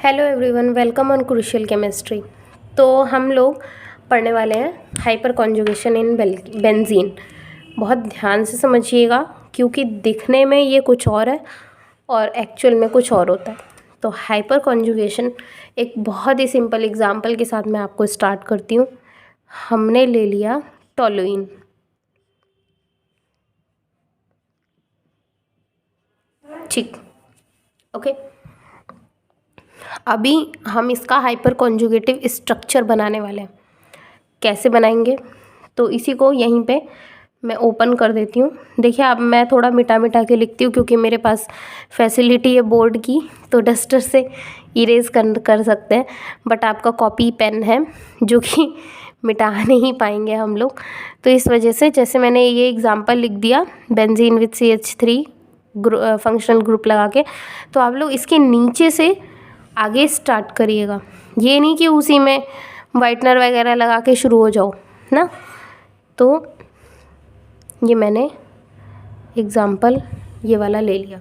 Hello everyone, welcome on crucial chemistry. तो हम लोग पढ़ने वाले हैं हाइपर कॉन्जुगेशन इन बेंजीन। बहुत ध्यान से समझिएगा क्योंकि दिखने में ये कुछ और है और एक्चुअल में कुछ और होता है। तो हाइपर कॉन्जुगेशन एक बहुत ही सिंपल एग्जांपल के साथ मैं आपको स्टार्ट करती हूँ। हमने ले लिया टोलुइन, ठीक, ओके। अभी हम इसका हाइपर कॉन्जुगेटिव स्ट्रक्चर बनाने वाले हैं। कैसे बनाएंगे तो इसी को यहीं पे मैं ओपन कर देती हूँ। देखिए, अब मैं थोड़ा मिटा मिटा के लिखती हूँ क्योंकि मेरे पास फैसिलिटी है बोर्ड की, तो डस्टर से इरेज कर सकते हैं। बट आपका कॉपी पेन है जो कि मिटा नहीं पाएंगे हम लोग, तो इस वजह से जैसे मैंने ये एग्जांपल लिख दिया benzene with CH3 functional group लगा के, तो आप लोग इसके नीचे से आगे स्टार्ट करिएगा। ये नहीं कि उसी में वाइटनर वगैरह लगा के शुरू हो जाओ ना। तो ये मैंने एग्जाम्पल ये वाला ले लिया।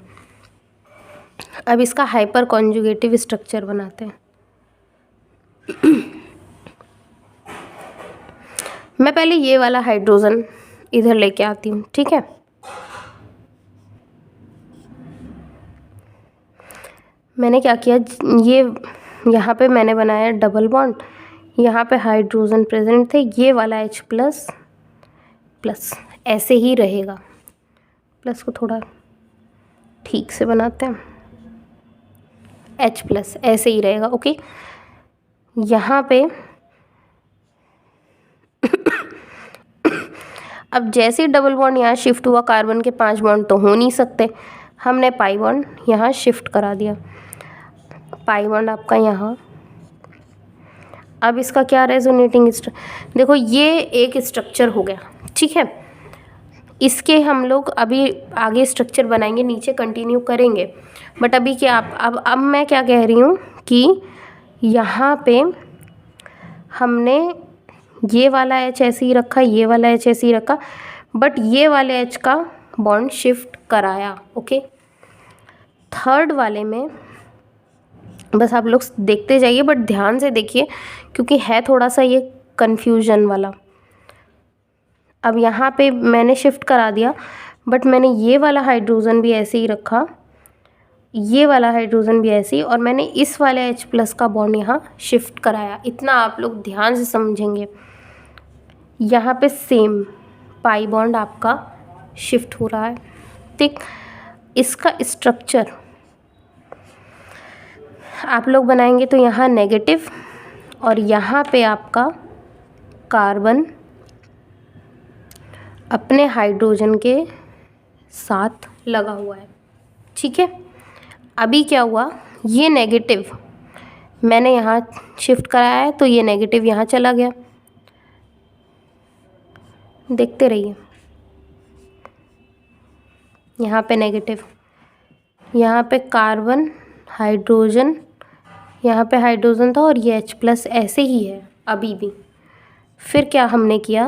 अब इसका हाइपर कॉन्जुगेटिव स्ट्रक्चर बनाते हैं। मैं पहले ये वाला हाइड्रोजन इधर लेके आती हूँ, ठीक है। मैंने क्या किया, ये यहाँ पे मैंने बनाया डबल बॉन्ड, यहाँ पे हाइड्रोजन प्रेजेंट थे, ये वाला H प्लस प्लस ऐसे ही रहेगा। प्लस को थोड़ा ठीक से बनाते हैं, H प्लस ऐसे ही रहेगा, ओके। यहाँ पे अब जैसे डबल बॉन्ड यहाँ शिफ्ट हुआ, कार्बन के 5 बॉन्ड तो हो नहीं सकते, हमने पाई बॉन्ड यहाँ शिफ्ट करा दिया। पाई बॉन्ड आपका यहाँ, अब इसका क्या रेजोनेटिंग देखो, ये एक स्ट्रक्चर हो गया, ठीक है। इसके हम लोग अभी आगे स्ट्रक्चर बनाएंगे, नीचे कंटिन्यू करेंगे। बट अभी क्या अब मैं क्या कह रही हूँ कि यहाँ पे हमने ये वाला H ऐसे ही रखा, ये वाला H ऐसे ही रखा, बट ये वाले H का बॉन्ड शिफ्ट कराया, ओके। थर्ड वाले में बस आप लोग देखते जाइए, बट ध्यान से देखिए क्योंकि है थोड़ा सा ये कन्फ्यूजन वाला। अब यहाँ पे मैंने शिफ्ट करा दिया, बट मैंने ये वाला हाइड्रोजन भी ऐसे ही रखा, ये वाला हाइड्रोजन भी ऐसे ही, और मैंने इस वाले H प्लस का बॉन्ड यहाँ शिफ्ट कराया। इतना आप लोग ध्यान से समझेंगे। यहाँ पे सेम पाई बॉन्ड आपका शिफ्ट हो रहा है, ठीक। इसका स्ट्रक्चर आप लोग बनाएंगे तो यहाँ नेगेटिव, और यहाँ पे आपका कार्बन अपने हाइड्रोजन के साथ लगा हुआ है, ठीक है। अभी क्या हुआ, ये नेगेटिव मैंने यहाँ शिफ्ट कराया है तो ये नेगेटिव यहाँ चला गया। देखते रहिए, यहाँ पे नेगेटिव, यहाँ पे कार्बन हाइड्रोजन, यहाँ पे हाइड्रोजन था और ये H प्लस ऐसे ही है अभी भी। फिर क्या हमने किया,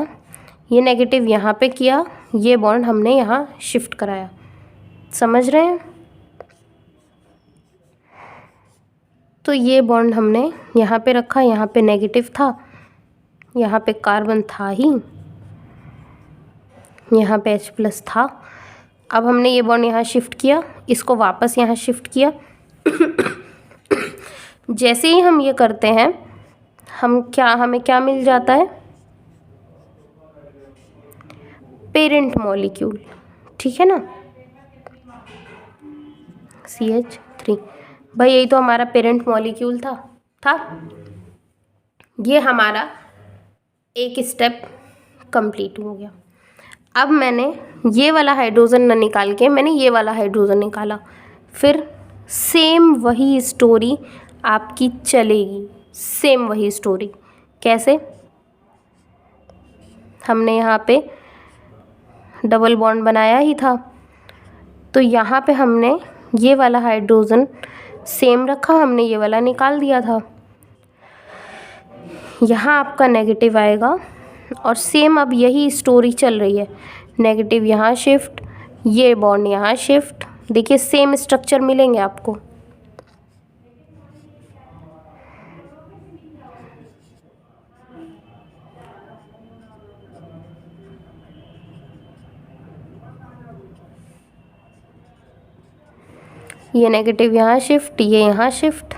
ये नेगेटिव यहाँ पे किया, ये बॉन्ड हमने यहाँ शिफ्ट कराया। समझ रहे हैं? तो ये बॉन्ड हमने यहाँ पे रखा, यहाँ पे नेगेटिव था, यहाँ पे कार्बन था ही, यहाँ पे H प्लस था। अब हमने ये बॉन्ड यहाँ शिफ्ट किया, इसको वापस यहाँ शिफ्ट किया। जैसे ही हम ये करते हैं, हमें क्या मिल जाता है, पेरेंट मॉलिक्यूल, ठीक है ना, CH3। भाई यही तो हमारा पेरेंट मॉलिक्यूल था। ये हमारा एक स्टेप कंप्लीट हो गया। अब मैंने ये वाला हाइड्रोजन न निकाल के मैंने ये वाला हाइड्रोजन निकाला, फिर सेम वही स्टोरी आपकी चलेगी, सेम वही स्टोरी। कैसे, हमने यहाँ पे डबल बॉन्ड बनाया ही था, तो यहाँ पे हमने ये वाला हाइड्रोजन सेम रखा, हमने ये वाला निकाल दिया था। यहाँ आपका नेगेटिव आएगा और सेम अब यही स्टोरी चल रही है, नेगेटिव यहाँ शिफ्ट, ये बॉन्ड यहाँ शिफ्ट। देखिए सेम स्ट्रक्चर मिलेंगे आपको। ये नेगेटिव यहाँ शिफ्ट, ये यहाँ शिफ्ट।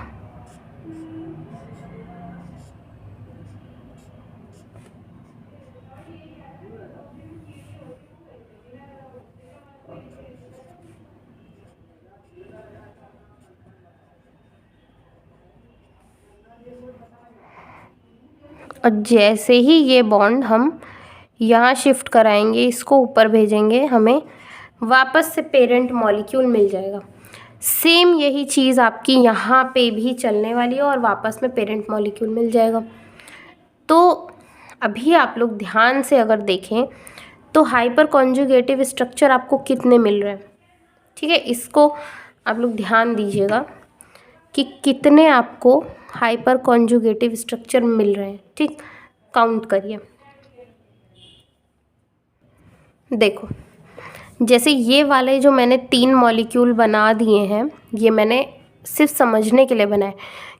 और जैसे ही ये बॉन्ड हम यहाँ शिफ्ट कराएंगे, इसको ऊपर भेजेंगे, हमें वापस से पेरेंट मॉलिक्यूल मिल जाएगा। सेम यही चीज़ आपकी यहाँ पे भी चलने वाली है और वापस में पेरेंट मॉलिक्यूल मिल जाएगा। तो अभी आप लोग ध्यान से अगर देखें तो हाइपर कॉन्जुगेटिव स्ट्रक्चर आपको कितने मिल रहे हैं, ठीक है, इसको आप लोग ध्यान दीजिएगा कि कितने आपको हाइपर कॉन्जुगेटिव स्ट्रक्चर मिल रहे हैं। ठीक, काउंट करिए। देखो, जैसे ये वाले जो मैंने 3 मॉलिक्यूल बना दिए हैं, ये मैंने सिर्फ समझने के लिए बनाए,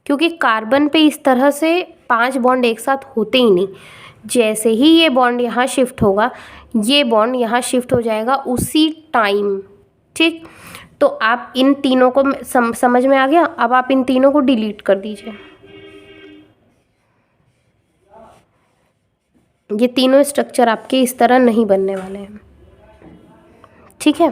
क्योंकि कार्बन पे इस तरह से 5 बॉन्ड एक साथ होते ही नहीं। जैसे ही ये बॉन्ड यहाँ शिफ्ट होगा, ये बॉन्ड यहाँ शिफ्ट हो जाएगा उसी टाइम। ठीक, तो आप इन तीनों को समझ में आ गया। अब आप इन तीनों को डिलीट कर दीजिए। ये तीनों स्ट्रक्चर आपके इस तरह नहीं बनने वाले हैं, ठीक है।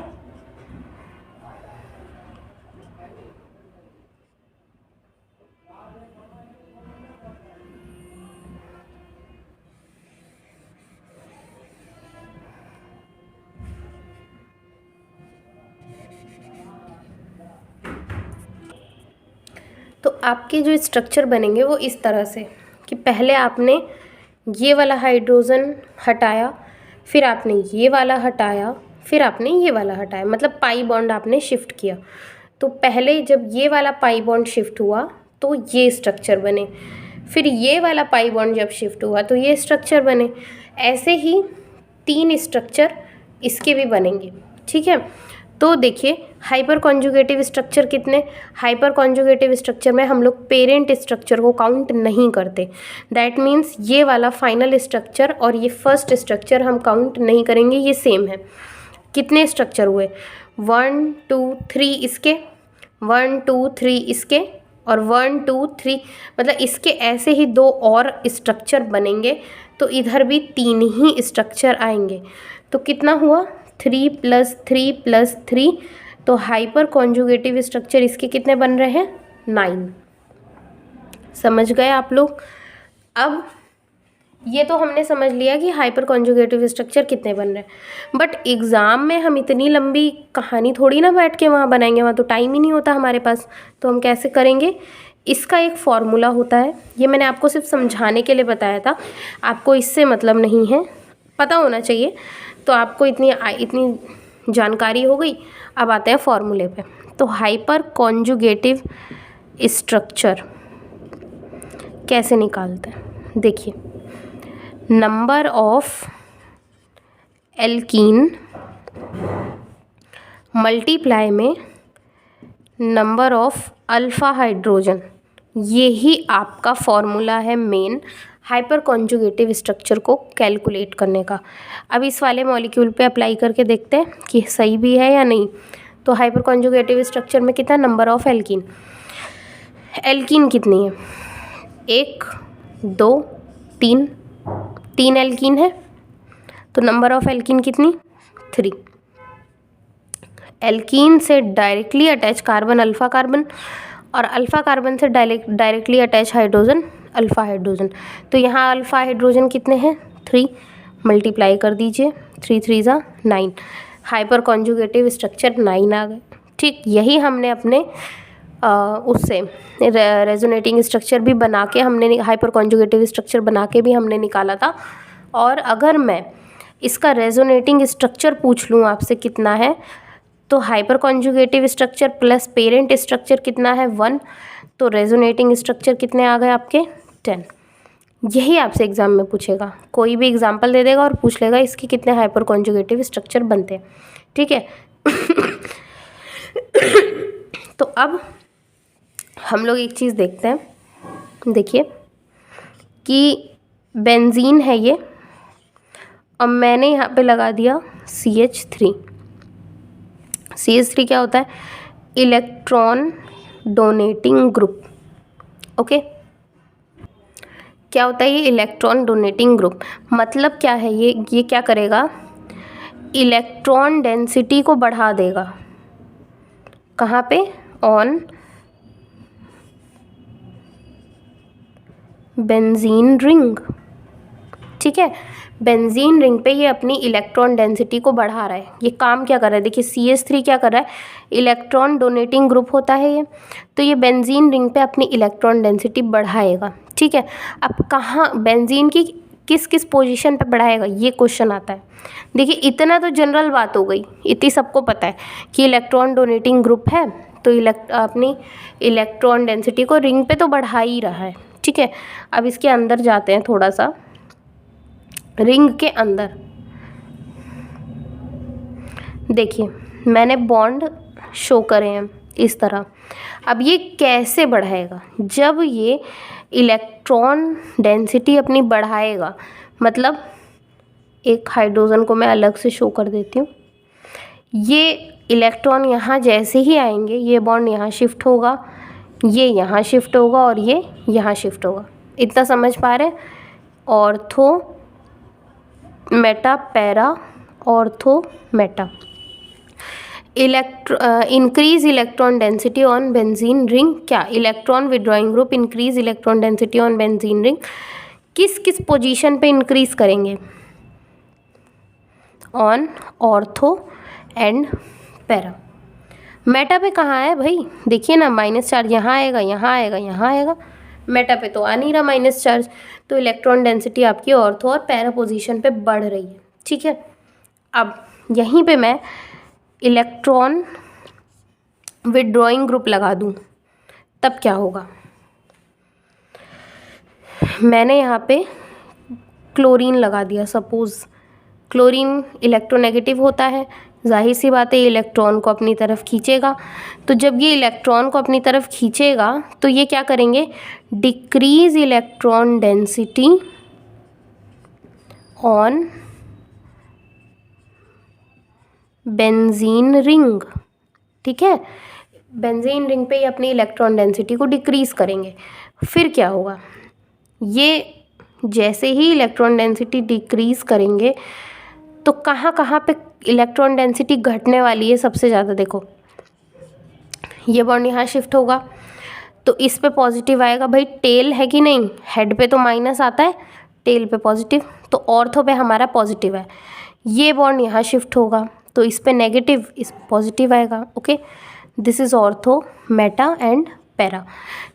तो आपके जो स्ट्रक्चर बनेंगे वो इस तरह से कि पहले आपने ये वाला हाइड्रोजन हटाया, फिर आपने ये वाला हटाया, फिर आपने ये वाला हटाया, मतलब पाई बॉन्ड आपने शिफ्ट किया। तो पहले जब ये वाला पाई बॉन्ड शिफ्ट हुआ तो ये स्ट्रक्चर बने, फिर ये वाला पाई बॉन्ड जब शिफ्ट हुआ तो ये स्ट्रक्चर बने। ऐसे ही 3 स्ट्रक्चर इसके भी बनेंगे, ठीक है। तो देखिए, हाइपर कॉन्जुगेटिव स्ट्रक्चर कितने, हाइपर कॉन्जुगेटिव स्ट्रक्चर में हम लोग पेरेंट स्ट्रक्चर को काउंट नहीं करते। दैट मीन्स ये वाला फाइनल स्ट्रक्चर और ये फर्स्ट स्ट्रक्चर हम काउंट नहीं करेंगे, ये सेम है। कितने स्ट्रक्चर हुए, 1 2 3 इसके, 1 2 3 इसके और 1 2 3, मतलब इसके ऐसे ही 2 और स्ट्रक्चर बनेंगे। तो इधर भी 3 ही स्ट्रक्चर आएंगे। तो कितना हुआ, 3 + 3 + 3। तो हाइपर कॉन्जुगेटिव स्ट्रक्चर इसके कितने बन रहे हैं, 9। समझ गए आप लोग। अब ये तो हमने समझ लिया कि हाइपर कॉन्जुगेटिव स्ट्रक्चर कितने बन रहे हैं, बट एग्ज़ाम में हम इतनी लंबी कहानी थोड़ी ना बैठ के वहाँ बनाएंगे, वहाँ तो टाइम ही नहीं होता हमारे पास। तो हम कैसे करेंगे, इसका एक फॉर्मूला होता है। ये मैंने आपको सिर्फ समझाने के लिए बताया था, आपको इससे मतलब नहीं है, पता होना चाहिए। तो आपको इतनी जानकारी हो गई। अब आते हैं फॉर्मूले पे। तो हाइपर कॉन्जुगेटिव स्ट्रक्चर कैसे निकालते हैं, देखिए, नंबर ऑफ एल्कीन मल्टीप्लाई में नंबर ऑफ अल्फ़ा हाइड्रोजन, ये ही आपका फॉर्मूला है मेन हाइपर कॉन्जुगेटिव स्ट्रक्चर को कैलकुलेट करने का। अब इस वाले मॉलिक्यूल पे अप्लाई करके देखते हैं कि सही भी है या नहीं। तो हाइपर कॉन्जुगेटिव स्ट्रक्चर में कितना, नंबर ऑफ एल्कीन, एल्कीन कितनी है, 1 2 3, 3 एल्कीन है। तो नंबर ऑफ एल्कीन कितनी, 3। एल्कीन से directly attach carbon alpha carbon, और अल्फ़ा कार्बन से directly attach hydrogen alpha hydrogen. तो यहाँ अल्फ़ा हाइड्रोजन कितने हैं, 3। मल्टीप्लाई कर दीजिए, 3 3 = 9। हाइपर कॉन्जुगेटिव स्ट्रक्चर 9 आ गए। ठीक, यही हमने अपने उससे रेजोनेटिंग स्ट्रक्चर भी बना के हमने, हाइपर कॉन्जुगेटिव स्ट्रक्चर बना के भी हमने निकाला था। और अगर मैं इसका रेजोनेटिंग स्ट्रक्चर पूछ लूँ आपसे कितना है, तो hyper conjugative structure plus parent structure कितना है, 1। तो रेजोनेटिंग स्ट्रक्चर कितने आ गए आपके, 10। यही आपसे एग्ज़ाम में पूछेगा, कोई भी एग्जांपल दे देगा और पूछ लेगा इसके कितने हाइपर कॉन्जुगेटिव स्ट्रक्चर बनते हैं, ठीक है। तो अब हम लोग एक चीज़ देखते हैं, देखिए कि बेंजीन है ये, और मैंने यहाँ पे लगा दिया CH3। CH3 क्या होता है, इलेक्ट्रॉन डोनेटिंग ग्रुप। ओके, क्या होता है ये इलेक्ट्रॉन डोनेटिंग ग्रुप? मतलब क्या है ये क्या करेगा, इलेक्ट्रॉन डेंसिटी को बढ़ा देगा। कहाँ पे? On benzene ring. ठीक है, बेंजीन रिंग पे ये अपनी इलेक्ट्रॉन डेंसिटी को बढ़ा रहा है। ये काम क्या कर रहा है, देखिए CH3 क्या कर रहा है, इलेक्ट्रॉन डोनेटिंग ग्रुप होता है ये, तो ये बेंजीन रिंग पे अपनी इलेक्ट्रॉन डेंसिटी बढ़ाएगा। ठीक है, अब कहाँ बेंजीन की किस किस पोजीशन पे बढ़ाएगा, ये क्वेश्चन आता है। देखिए इतना तो जनरल बात हो गई, इतनी सबको पता है कि इलेक्ट्रॉन डोनेटिंग ग्रुप है तो अपनी इलेक्ट्रॉन डेंसिटी को रिंग पे तो बढ़ा ही रहा है। ठीक है, अब इसके अंदर जाते हैं थोड़ा सा, रिंग के अंदर देखिए मैंने बॉन्ड शो करे हैं इस तरह। अब ये कैसे बढ़ाएगा, जब ये इलेक्ट्रॉन डेंसिटी अपनी बढ़ाएगा, मतलब एक हाइड्रोजन को मैं अलग से शो कर देती हूँ, ये इलेक्ट्रॉन यहाँ जैसे ही आएंगे ये बॉन्ड यहाँ शिफ्ट होगा, ये यहाँ शिफ्ट होगा और ये यहाँ शिफ्ट होगा। इतना समझ पा रहे? Ortho meta para, ortho meta. Increase electron density on benzene ring, क्या electron withdrawing group increase electron density on benzene ring, किस किस पोजीशन पे इंक्रीज करेंगे, on ortho and para. Meta पे कहाँ है भाई, देखिए ना माइनस चार्ज यहाँ आएगा, यहाँ आएगा, यहाँ आएगा, मेटा पे तो आ नहीं रहा माइनस चार्ज, तो इलेक्ट्रॉन डेंसिटी आपकी ऑर्थो और पैरा पोजीशन पे बढ़ रही है। ठीक है, अब यहीं पे मैं इलेक्ट्रॉन विड्रॉइंग ग्रुप लगा दूँ तब क्या होगा, मैंने यहाँ पे क्लोरीन लगा दिया, सपोज़ क्लोरीन इलेक्ट्रोनेगेटिव होता है, जाहिर सी बात है ये इलेक्ट्रॉन को अपनी तरफ खींचेगा। तो जब ये इलेक्ट्रॉन को अपनी तरफ खींचेगा तो ये क्या करेंगे, decrease electron density on benzene ring. ठीक है, बेंजीन रिंग पे ये अपनी इलेक्ट्रॉन डेंसिटी को डिक्रीज करेंगे। फिर क्या होगा, ये जैसे ही इलेक्ट्रॉन डेंसिटी डिक्रीज करेंगे तो कहाँ कहाँ पे इलेक्ट्रॉन डेंसिटी घटने वाली है सबसे ज़्यादा, देखो ये बॉन्ड यहाँ शिफ्ट होगा तो इस पे पॉजिटिव आएगा, भाई टेल है कि नहीं, हेड पे तो माइनस आता है, टेल पे पॉजिटिव, तो ऑर्थो पे हमारा पॉजिटिव है। ये बॉन्ड यहाँ शिफ्ट होगा तो इस पे नेगेटिव, इस पॉजिटिव आएगा। Okay, this is ortho Meta and para.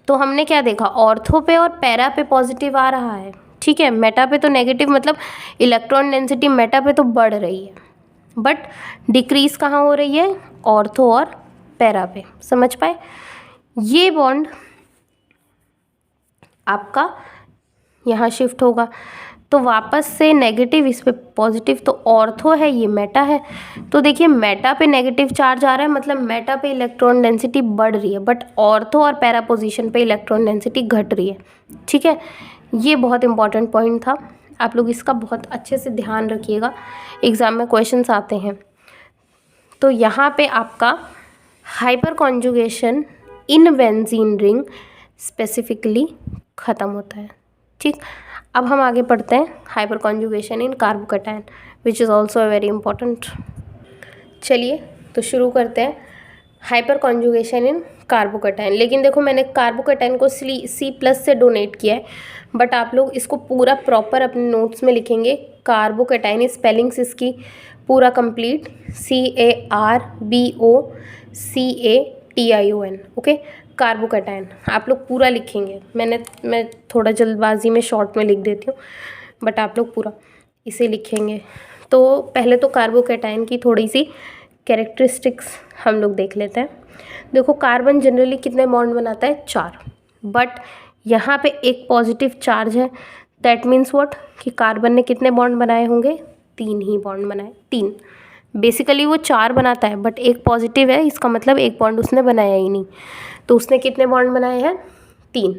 तो हमने क्या देखा, ऑर्थो पे और पैरा पे पॉजिटिव आ रहा है, ठीक है, मेटा पे तो नेगेटिव, मतलब इलेक्ट्रॉन डेंसिटी मेटा पे तो बढ़ रही है बट डिक्रीज कहाँ हो रही है, ऑर्थो और पैरा पे। समझ पाए? ये बॉन्ड आपका यहाँ शिफ्ट होगा तो वापस से नेगेटिव इस पे पॉजिटिव, तो ऑर्थो है ये मेटा है। तो देखिए मेटा पे नेगेटिव चार्ज आ रहा है, मतलब मेटा पे इलेक्ट्रॉन डेंसिटी बढ़ रही है बट ऑर्थो और पैरा पोजीशन पे इलेक्ट्रॉन डेंसिटी घट रही है। ठीक है, ये बहुत इंपॉर्टेंट पॉइंट था, आप लोग इसका बहुत अच्छे से ध्यान रखिएगा, एग्ज़ाम में क्वेश्चंस आते हैं। तो यहाँ पे आपका hyper conjugation in benzene ring specifically ख़त्म होता है। ठीक, अब हम आगे पढ़ते हैं hyper conjugation in carbocation which is also very important. चलिए तो शुरू करते हैं हाइपर कॉन्जुगेशन इन कार्बोकैटायन। लेकिन देखो मैंने कार्बोकैटायन को C+ से डोनेट किया है बट आप लोग इसको पूरा प्रॉपर अपने नोट्स में लिखेंगे। कार्बोकैटायन स्पेलिंग्स इसकी पूरा कंप्लीट, CARBOCATION। ओके, कार्बोकैटायन आप लोग पूरा लिखेंगे। मैं थोड़ा जल्दबाजी में शॉर्ट में लिख देती हूँ बट आप लोग पूरा इसे लिखेंगे। तो पहले तो कार्बोकैटायन की थोड़ी सी कैरेक्टरिस्टिक्स हम लोग देख लेते हैं। देखो कार्बन जनरली कितने बॉन्ड बनाता है, 4, बट यहाँ पे एक पॉजिटिव चार्ज है, दैट मीन्स व्हाट कि कार्बन ने कितने बॉन्ड बनाए होंगे, 3 ही बॉन्ड बनाए, 3। बेसिकली वो 4 बनाता है बट एक पॉजिटिव है, इसका मतलब एक बॉन्ड उसने बनाया ही नहीं, तो उसने कितने बॉन्ड बनाए हैं, 3।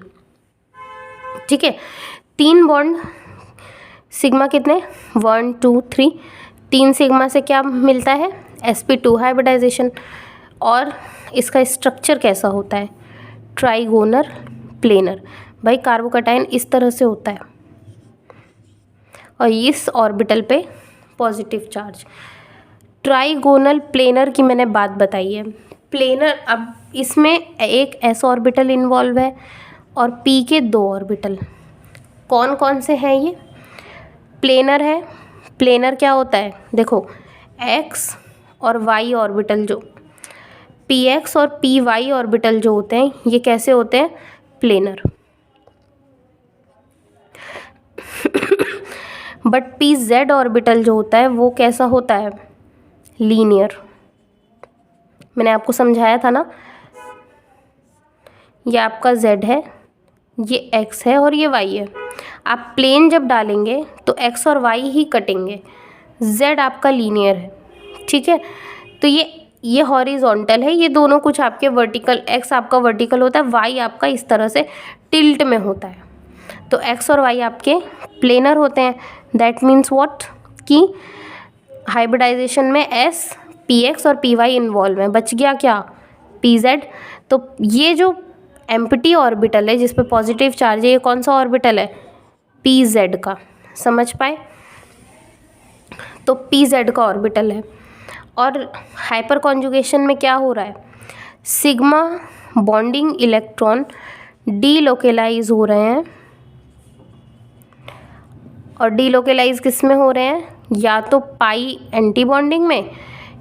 ठीक है, 3 बॉन्ड, सिग्मा कितने, 1 2 3, 3 सिग्मा से क्या मिलता है, sp2 हाइब्रिडाइजेशन। और इसका स्ट्रक्चर कैसा होता है, ट्राइगोनल प्लेनर। भाई कार्बोकैटायन इस तरह से होता है और इस ऑर्बिटल पे पॉजिटिव चार्ज। ट्राइगोनल प्लेनर की मैंने बात बताई है। प्लेनर, अब इसमें एक s ऑर्बिटल इन्वॉल्व है और p के 2 ऑर्बिटल। कौन कौन से हैं ये? प्लेनर है। प्लेनर क्या होता है, देखो x और y ऑर्बिटल, जो px और py ऑर्बिटल जो होते हैं, ये कैसे होते हैं, प्लेनर। बट pz ऑर्बिटल जो होता है वो कैसा होता है, लीनियर। मैंने आपको समझाया था ना, ये आपका z है, ये x है और ये y है। आप प्लेन जब डालेंगे तो x और y ही कटेंगे, z आपका लीनियर है, ठीक है। तो ये हॉरिजॉन्टल है, ये दोनों कुछ आपके वर्टिकल, x आपका वर्टिकल होता है, y आपका इस तरह से टिल्ट में होता है। तो x और y आपके प्लेनर होते हैं। दैट मीन्स व्हाट, कि हाइब्रिडाइजेशन में s, px और py इन्वॉल्व है। बच गया क्या, pz। तो ये जो एम्प्टी ऑर्बिटल है जिस पे पॉजिटिव चार्ज है, ये कौन सा ऑर्बिटल है, pz का। समझ पाए? तो pz का ऑर्बिटल है। और हाइपर कॉन्जुगेशन में क्या हो रहा है, सिग्मा बॉन्डिंग इलेक्ट्रॉन डीलोकेलाइज हो रहे हैं। और डीलोकेलाइज किस में हो रहे हैं, या तो पाई एंटी बॉन्डिंग में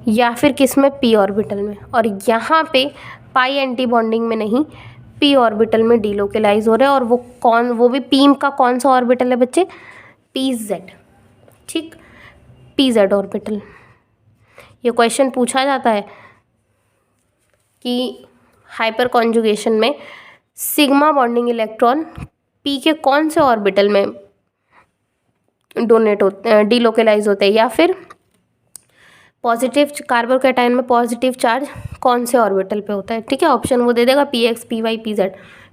या फिर किस में, p ऑर्बिटल में। और यहाँ पे पाई एंटी बॉन्डिंग में नहीं, p ऑर्बिटल में डीलोकेलाइज हो रहे हैं। और वो भी p का कौन सा ऑर्बिटल है बच्चे, pz, ठीक, pz ऑर्बिटल। ये क्वेश्चन पूछा जाता है कि हाइपर कॉन्जुगेशन में सिग्मा बॉन्डिंग इलेक्ट्रॉन p के कौन से ऑर्बिटल में डोनेट होते, डीलोकेलाइज होते हैं, या फिर पॉजिटिव कार्बोकैटायन में पॉजिटिव चार्ज कौन से ऑर्बिटल पे होता है, ठीक है। ऑप्शन वो दे देगा px, py, pz,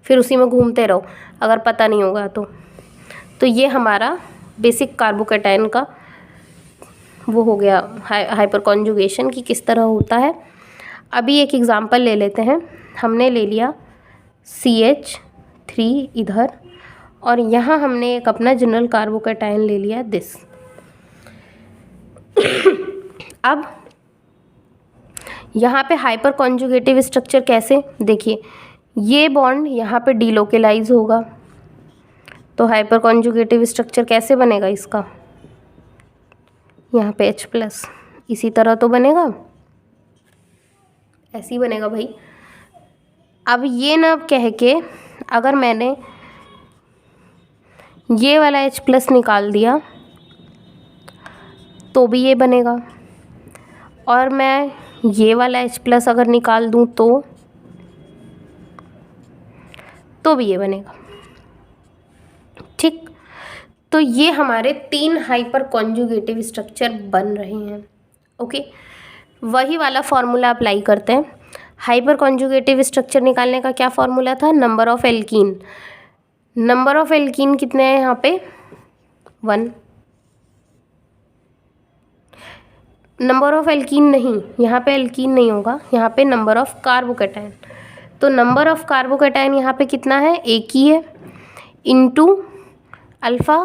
फिर उसी में घूमते रहो अगर पता नहीं होगा तो ये हमारा बेसिक कार्बोकैटायन का वो हो गया, हाइपर कॉन्जुगेशन की किस तरह होता है। अभी एक एग्जांपल ले लेते हैं। हमने ले लिया CH3 इधर, और यहाँ हमने एक अपना जनरल कार्बोकैटायन ले लिया दिस। अब यहाँ पे हाइपर कॉन्जुगेटिव स्ट्रक्चर कैसे, देखिए ये बॉन्ड यहाँ पे डीलोकेलाइज होगा, तो हाइपर कॉन्जुगेटिव स्ट्रक्चर कैसे बनेगा इसका, यहाँ पे H+, इसी तरह तो बनेगा, ऐसे ही बनेगा भाई। अब ये ना कह के अगर मैंने ये वाला H+ निकाल दिया तो भी ये बनेगा, और मैं ये वाला H+ अगर निकाल दूँ तो भी ये बनेगा, ठीक। तो ये हमारे 3 हाइपर कॉन्जुगेटिव स्ट्रक्चर बन रहे हैं, ओके। वही वाला फॉर्मूला अप्लाई करते हैं। हाइपर कॉन्जुगेटिव स्ट्रक्चर निकालने का क्या फॉर्मूला था, number of alkene. Number of alkene कितने हैं यहाँ पे, 1। नंबर ऑफ एल्कीन नहीं, यहाँ पे एल्कीन नहीं होगा, यहाँ पे नंबर ऑफ कार्बोकैटायन। तो नंबर ऑफ कार्बोकैटायन यहाँ पे कितना है, एक ही है, इनटू अल्फ़ा।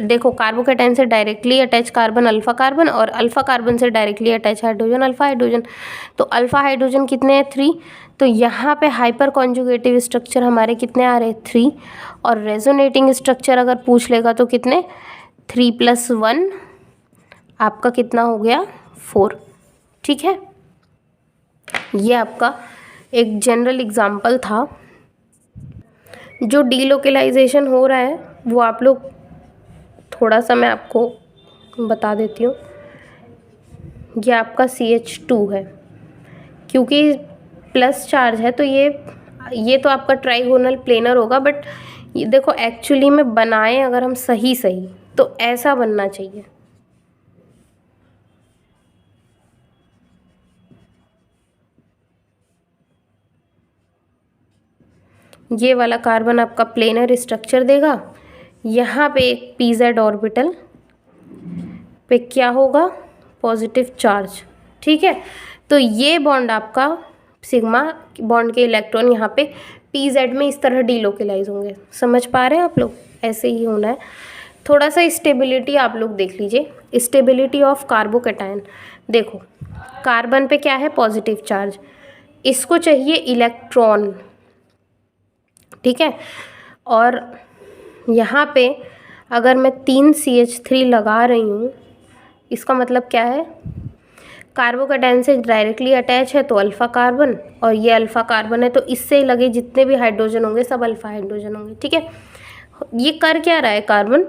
देखो कार्बोकैटायन से directly attach carbon alpha carbon, और अल्फ़ा कार्बन से directly attach hydrogen alpha hydrogen. तो अल्फ़ा हाइड्रोजन कितने हैं, 3। तो यहाँ पे हाइपर कॉन्जुगेटिव स्ट्रक्चर हमारे कितने आ रहे हैं, 3। और रेजोनेटिंग स्ट्रक्चर अगर पूछ लेगा तो कितने, 3 + 1 आपका कितना हो गया, 4, ठीक है। ये आपका एक जनरल एग्जाम्पल था। जो डीलोकेलाइजेशन हो रहा है वो आप लोग थोड़ा सा मैं आपको बता देती हूँ। ये आपका CH2 है, क्योंकि प्लस चार्ज है तो ये तो आपका ट्राइगोनल प्लेनर होगा। बट ये देखो एक्चुअली में बनाएं अगर हम सही तो ऐसा बनना चाहिए। ये वाला कार्बन आपका प्लेनर स्ट्रक्चर देगा, यहाँ पे एक pz ऑर्बिटल पे क्या होगा, पॉजिटिव चार्ज, ठीक है। तो ये बॉन्ड आपका सिग्मा बॉन्ड के इलेक्ट्रॉन यहाँ पे पी जेड में इस तरह डीलोकेलाइज होंगे। समझ पा रहे हैं आप लोग? ऐसे ही होना है। थोड़ा सा स्टेबिलिटी आप लोग देख लीजिए, स्टेबिलिटी ऑफ कार्बोकैटायन। देखो कार्बन पे क्या है? पॉजिटिव चार्ज, इसको चाहिए इलेक्ट्रॉन, ठीक है। और यहाँ पे अगर मैं 3 CH3 लगा रही हूँ, इसका मतलब क्या है? कार्बोकैटायन से डायरेक्टली अटैच है तो अल्फ़ा कार्बन, और ये अल्फ़ा कार्बन है तो इससे लगे जितने भी हाइड्रोजन होंगे सब अल्फ़ा हाइड्रोजन होंगे, ठीक है। ये कर क्या रहा है कार्बन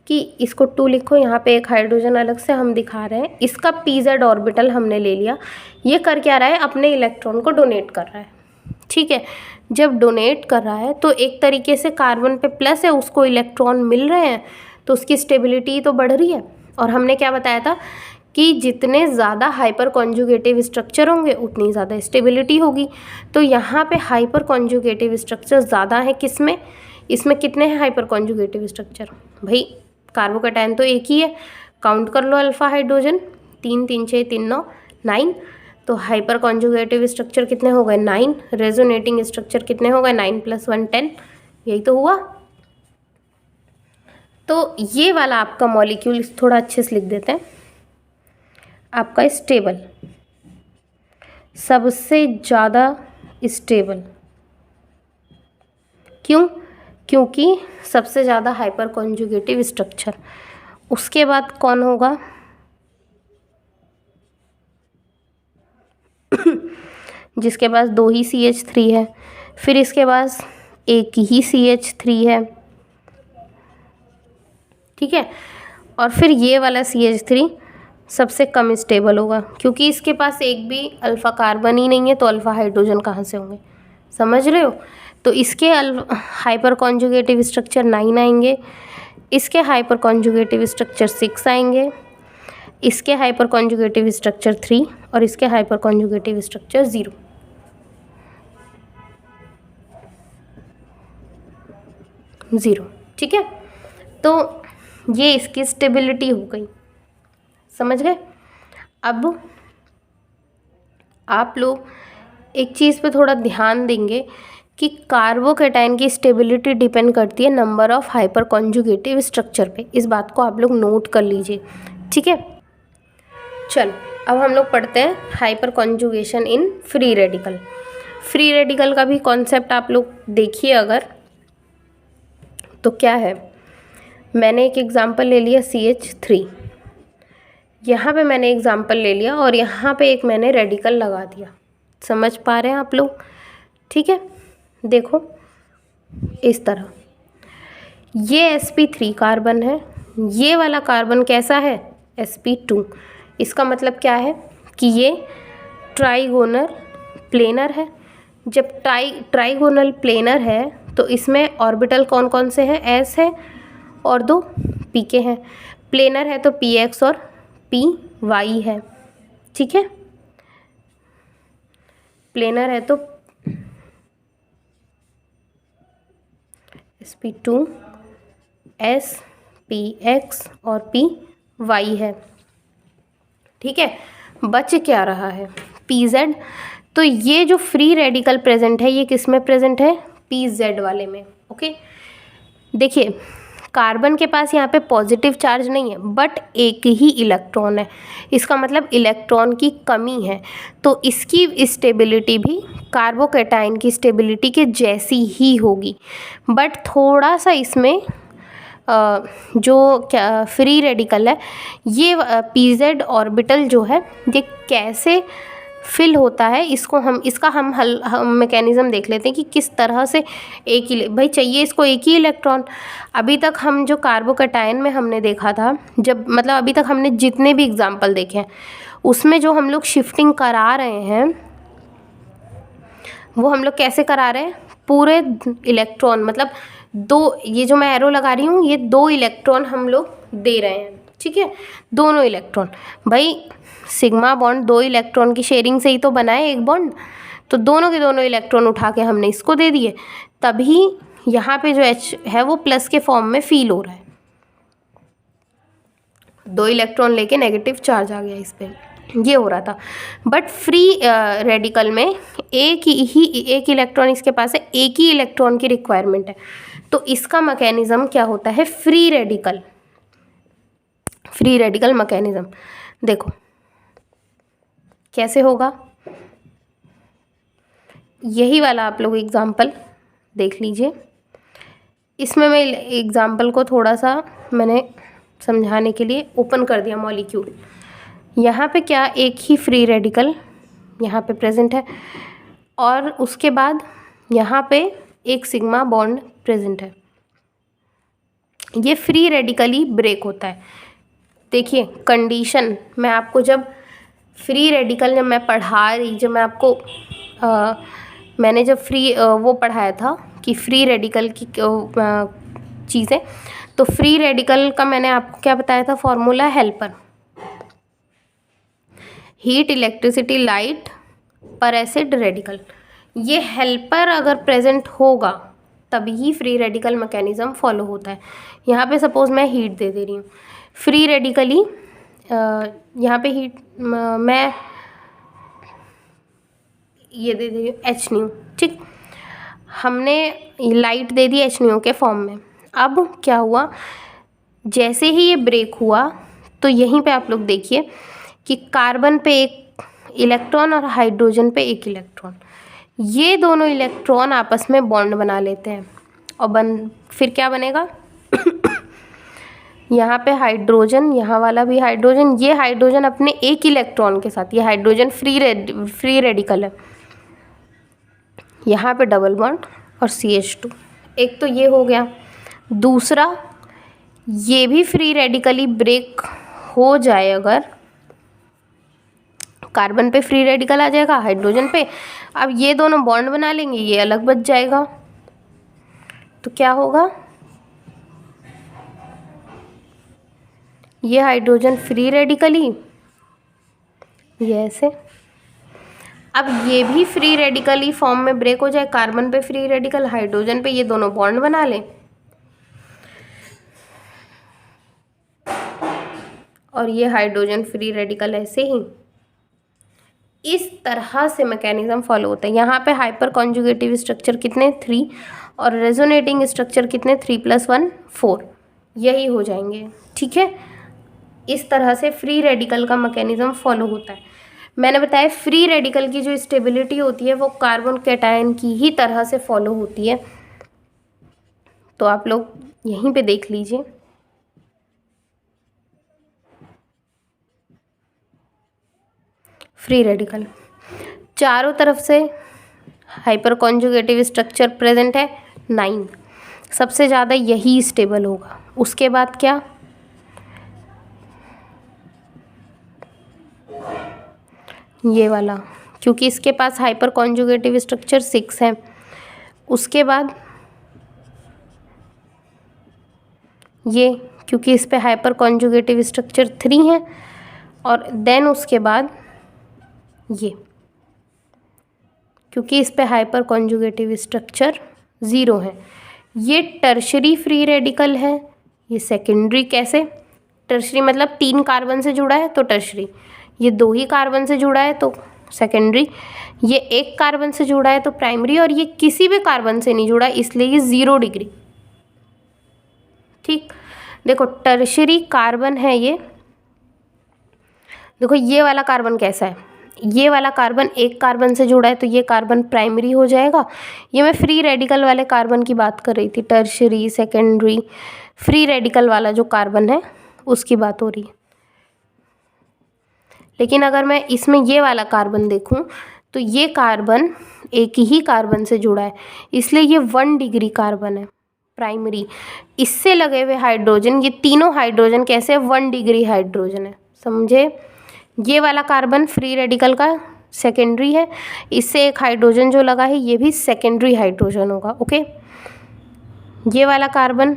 कि इसको 2 लिखो, यहाँ पे एक हाइड्रोजन अलग से हम दिखा रहे हैं, इसका pz ऑर्बिटल हमने ले लिया। ये कर क्या रहा है? अपने इलेक्ट्रॉन को डोनेट कर रहा है, ठीक है। जब डोनेट कर रहा है तो एक तरीके से कार्बन पे प्लस है, उसको इलेक्ट्रॉन मिल रहे हैं तो उसकी स्टेबिलिटी तो बढ़ रही है। और हमने क्या बताया था कि जितने ज़्यादा हाइपर कॉन्जुगेटिव स्ट्रक्चर होंगे उतनी ज़्यादा स्टेबिलिटी होगी। तो यहाँ पे हाइपर कॉन्जुगेटिव स्ट्रक्चर ज़्यादा है किसमें? इसमें कितने हैं हाइपर कॉन्जुगेटिव स्ट्रक्चर? भाई कार्बोकैटायन तो एक ही है, काउंट कर लो अल्फ़ा हाइड्रोजन, 3 3 6 3 9 9। तो हाइपर कॉन्जुगेटिव स्ट्रक्चर कितने हो गए? 9। रेजोनेटिंग स्ट्रक्चर कितने हो गए? 9 + 1 10। यही तो हुआ। तो ये वाला आपका मॉलिक्यूल थोड़ा अच्छे से लिख देते हैं। आपका स्टेबल, सबसे ज़्यादा स्टेबल, क्यों? क्योंकि सबसे ज़्यादा हाइपर कॉन्जुगेटिव स्ट्रक्चर। उसके बाद कौन होगा? जिसके पास 2 ही CH3 है, फिर इसके पास एक ही CH3 है, ठीक है। और फिर ये वाला CH3 सबसे कम स्टेबल होगा, क्योंकि इसके पास एक भी अल्फ़ा कार्बन ही नहीं है, तो अल्फ़ा हाइड्रोजन कहाँ से होंगे? समझ रहे हो? तो इसके हाइपर कॉन्जुगेटिव स्ट्रक्चर 9 आएंगे, इसके हाइपर कॉन्जुगेटिव स्ट्रक्चर 6 आएंगे, इसके हाइपर कॉन्जुगेटिव स्ट्रक्चर 3 और इसके हाइपर कॉन्जुगेटिव स्ट्रक्चर 0, ठीक है। तो ये इसकी स्टेबिलिटी हो गई, समझ गए? अब आप लोग एक चीज़ पे थोड़ा ध्यान देंगे कि कार्बोकैटायन की स्टेबिलिटी डिपेंड करती है number of hyper conjugative structure पे। इस बात को आप लोग नोट कर लीजिए, ठीक है। चलो अब हम लोग पढ़ते हैं hyper conjugation in free radical. Free radical का भी कॉन्सेप्ट आप लोग देखिए अगर, तो क्या है, मैंने एक एग्जांपल ले लिया CH3, यहाँ पे मैंने एग्जांपल ले लिया और यहाँ पे एक मैंने रेडिकल लगा दिया। समझ पा रहे हैं आप लोग? ठीक है, देखो इस तरह ये sp3 कार्बन है, ये वाला कार्बन कैसा है? sp2। इसका मतलब क्या है कि ये ट्राइगोनल प्लेनर है। जब ट्राइगोनल प्लेनर है तो इसमें ऑर्बिटल कौन कौन से हैं? s है और 2 p के हैं। प्लेनर है तो px और py है, ठीक है। प्लेनर है तो sp2 s px और py है, ठीक है। बच क्या रहा है? pz। तो ये जो फ्री रेडिकल प्रेजेंट है ये किस में प्रेजेंट है? pz वाले में, ओके। देखिए कार्बन के पास यहाँ पे पॉजिटिव चार्ज नहीं है बट एक ही इलेक्ट्रॉन है, इसका मतलब इलेक्ट्रॉन की कमी है। तो इसकी स्टेबिलिटी भी कार्बोकैटायन की स्टेबिलिटी के जैसी ही होगी, बट थोड़ा सा इसमें जो क्या फ्री रेडिकल है ये pz ऑर्बिटल जो है ये कैसे फिल होता है, इसका हम मैकेनिज़्म देख लेते हैं कि किस तरह से एक ही भाई चाहिए इसको एक ही इलेक्ट्रॉन। अभी तक हम जो कार्बोकैटायन में हमने देखा था, जब मतलब अभी तक हमने जितने भी एग्जाम्पल देखे हैं उसमें जो हम लोग शिफ्टिंग करा रहे हैं वो हम लोग कैसे करा रहे हैं? पूरे इलेक्ट्रॉन मतलब 2, ये जो मैं एरो लगा रही हूँ ये 2 इलेक्ट्रॉन हम लोग दे रहे हैं, ठीक है। दोनों इलेक्ट्रॉन, भाई सिग्मा बॉन्ड 2 इलेक्ट्रॉन की शेयरिंग से ही तो बना है एक बॉन्ड, तो दोनों के दोनों इलेक्ट्रॉन उठा के हमने इसको दे दिए, तभी यहाँ पे जो H है वो प्लस के फॉर्म में फील हो रहा है। 2 इलेक्ट्रॉन लेके नेगेटिव चार्ज आ गया इस पर, ये हो रहा था। बट फ्री रेडिकल में एक इलेक्ट्रॉन इसके पास है, एक ही इलेक्ट्रॉन की रिक्वायरमेंट है। तो इसका मैकेनिज्म क्या होता है, फ्री रेडिकल मैकेनिज्म। देखो कैसे होगा, यही वाला आप लोग एग्जाम्पल देख लीजिए। इसमें मैं एग्जाम्पल को थोड़ा सा मैंने समझाने के लिए ओपन कर दिया मॉलिक्यूल। यहाँ पे क्या, एक ही फ्री रेडिकल यहाँ पे प्रेजेंट है और उसके बाद यहाँ पे एक सिग्मा बॉन्ड प्रेजेंट है। ये फ्री रेडिकली ब्रेक होता है। देखिए कंडीशन, मैं आपको जब फ्री रेडिकल जब मैं पढ़ा रही, जब मैं आपको मैंने जब वो पढ़ाया था कि फ्री रेडिकल की चीज़ें, तो फ्री रेडिकल का मैंने आपको क्या बताया था, formula helper, heat, electricity, light पर एसिड रेडिकल। ये हेल्पर अगर प्रेजेंट होगा तभी फ्री रेडिकल मैकेनिज्म फॉलो होता है। यहाँ पे सपोज मैं हीट दे रही हूँ, फ्री रेडिकली यहाँ पे हीट मैं ये दे रही हूँ HNu, ठीक। हमने लाइट दे दी HNu के फॉर्म में। अब क्या हुआ, जैसे ही ये ब्रेक हुआ तो यहीं पे आप लोग देखिए कि कार्बन पे एक इलेक्ट्रॉन और हाइड्रोजन पे एक इलेक्ट्रॉन, ये दोनों इलेक्ट्रॉन आपस में बॉन्ड बना लेते हैं और फिर क्या बनेगा यहाँ पे हाइड्रोजन, यहाँ वाला भी हाइड्रोजन, ये हाइड्रोजन अपने एक इलेक्ट्रॉन के साथ, ये हाइड्रोजन फ्री रेडिकल है, यहाँ पे डबल बॉन्ड और CH2। एक तो ये हो गया। दूसरा, ये भी फ्री रेडिकली ब्रेक हो जाए, अगर कार्बन पे फ्री रेडिकल आ जाएगा, हाइड्रोजन पे, अब ये दोनों बॉन्ड बना लेंगे, ये अलग बच जाएगा। तो क्या होगा, ये हाइड्रोजन फ्री रेडिकली, ये ऐसे। अब ये भी फ्री रेडिकली फॉर्म में ब्रेक हो जाए, कार्बन पे फ्री रेडिकल, हाइड्रोजन पे, ये दोनों बॉन्ड बना लें और ये हाइड्रोजन फ्री रेडिकल ऐसे ही। इस तरह से मैकेनिज्म फॉलो होता है। यहाँ पे हाइपर कॉन्जुगेटिव स्ट्रक्चर कितने, 3, और रेजोनेटिंग स्ट्रक्चर कितने, 3+1 4, यही हो जाएंगे, ठीक है। इस तरह से फ्री रेडिकल का मैकेनिज्म फॉलो होता है। मैंने बताया फ्री रेडिकल की जो स्टेबिलिटी होती है वो कार्बन कैटायन की ही तरह से फॉलो होती है। तो आप लोग यहीं पे देख लीजिए, फ्री रेडिकल चारों तरफ से हाइपर कॉन्जुगेटिव स्ट्रक्चर प्रेजेंट है 9, सबसे ज़्यादा यही स्टेबल होगा। उसके बाद क्या, ये वाला, क्योंकि इसके पास हाइपर कॉन्जुगेटिव स्ट्रक्चर 6 है। उसके बाद ये, क्योंकि इस पे हाइपर कॉन्जुगेटिव स्ट्रक्चर 3 है, और देन उसके बाद ये, क्योंकि इस पे हाइपर कॉन्जुगेटिव स्ट्रक्चर 0 है। ये टर्शरी फ्री रेडिकल है, ये सेकेंडरी। कैसे टर्शरी, मतलब 3 कार्बन से जुड़ा है तो टर्शरी, ये 2 ही कार्बन से जुड़ा है तो सेकेंडरी, ये 1 कार्बन से जुड़ा है तो प्राइमरी, और ये किसी भी कार्बन से नहीं जुड़ा इसलिए ये 0 डिग्री, ठीक। देखो टर्शरी कार्बन है ये, देखो ये वाला कार्बन कैसा है, ये वाला कार्बन 1 कार्बन से जुड़ा है तो ये कार्बन प्राइमरी हो जाएगा। ये मैं फ्री रेडिकल वाले कार्बन की बात कर रही थी, टर्शरी, सेकेंडरी, फ्री रेडिकल वाला जो कार्बन है उसकी बात हो रही है। लेकिन अगर मैं इसमें ये वाला कार्बन देखूं तो ये कार्बन एक ही कार्बन से जुड़ा है इसलिए ये 1 डिग्री कार्बन है, प्राइमरी। इससे लगे हुए हाइड्रोजन, ये तीनों हाइड्रोजन कैसे 1 डिग्री हाइड्रोजन है, समझे। ये वाला कार्बन फ्री रेडिकल का सेकेंडरी है, इससे एक हाइड्रोजन जो लगा है ये भी सेकेंडरी हाइड्रोजन होगा, ओके। ये वाला कार्बन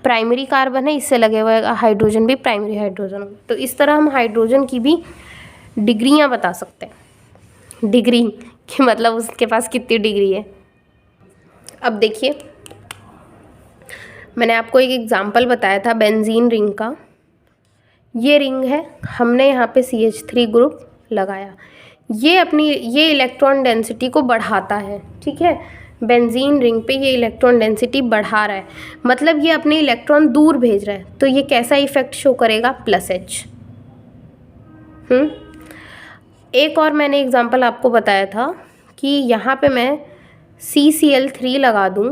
प्राइमरी कार्बन है, इससे लगे हुए हाइड्रोजन भी प्राइमरी हाइड्रोजन होगा। तो इस तरह हम हाइड्रोजन की भी डिग्रियां बता सकते हैं, डिग्री कि मतलब उसके पास कितनी डिग्री है। अब देखिए मैंने आपको एक एग्जांपल बताया था बेंजीन रिंग का। ये रिंग है, हमने यहाँ पे CH3 ग्रुप लगाया, ये इलेक्ट्रॉन डेंसिटी को बढ़ाता है, ठीक है। बेंजीन रिंग पे ये इलेक्ट्रॉन डेंसिटी बढ़ा रहा है, मतलब ये अपने इलेक्ट्रॉन दूर भेज रहा है, तो ये कैसा इफेक्ट शो करेगा, +H। एक और मैंने एग्जांपल आपको बताया था कि यहाँ पे मैं CCl3 लगा दूँ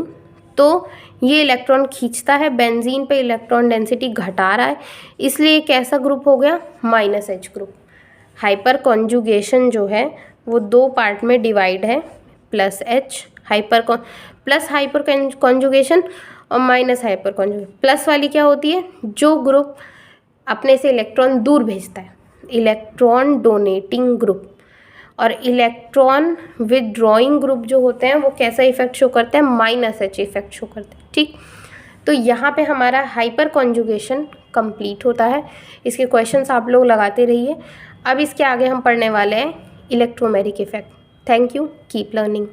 तो ये इलेक्ट्रॉन खींचता है, बेंजीन पे इलेक्ट्रॉन डेंसिटी घटा रहा है, इसलिए एक ऐसा ग्रुप हो गया -H ग्रुप। हाइपर कॉन्जुगेशन जो है वो 2 पार्ट में डिवाइड है, +H प्लस हाइपर कॉन्जुगेशन और माइनस हाइपर कॉन्जुगेशन। प्लस वाली क्या होती है, जो ग्रुप अपने से इलेक्ट्रॉन दूर भेजता है, इलेक्ट्रॉन डोनेटिंग ग्रुप, और इलेक्ट्रॉन विदड्रॉइंग ग्रुप जो होते हैं वो कैसा इफेक्ट शो करते हैं, -H इफेक्ट शो करते हैं, ठीक। तो यहाँ पे हमारा हाइपर कॉन्जुगेशन कंप्लीट होता है। इसके क्वेश्चंस आप लोग लगाते रहिए। अब इसके आगे हम पढ़ने वाले हैं electromeric effect. Thank you, keep learning.